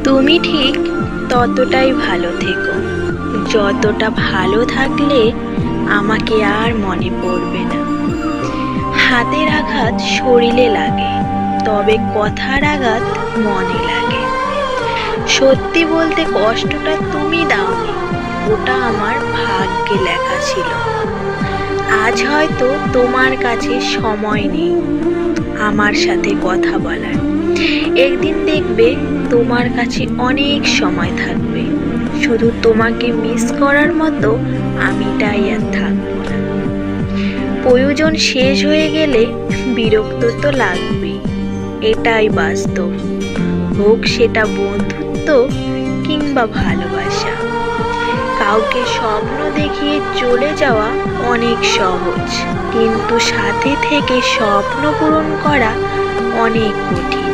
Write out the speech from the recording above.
তুমি ঠিক ততটাই ভালো থেকো, যতটা ভালো থাকলে আমাকে আর মনে পড়বে না। হাতের আঘাত শরীরে লাগে, তবে কথার আঘাত মনে লাগে। সত্যি বলতে কষ্টটা তুমি দাওনি, ওটা আমার ভাগ্যে লেখা ছিল। আজ হয়তো তোমার কাছে সময় নেই আমার সাথে কথা বলার, একদিন দেখবে তোমার কাছে অনেক সময় থাকবে। শুধু তোমাকে মিস করার মতো আমিটাই আর থাকবো না। প্রয়োজন শেষ হয়ে গেলে বিরক্ত তো লাগবেই, এটাই বাস্তব। হোক সেটা বন্ধুত্ব কিংবা ভালোবাসা। কাউকে স্বপ্ন দেখিয়ে চলে যাওয়া অনেক সহজ, কিন্তু সাথে থেকে স্বপ্ন পূরণ করা অনেক কঠিন।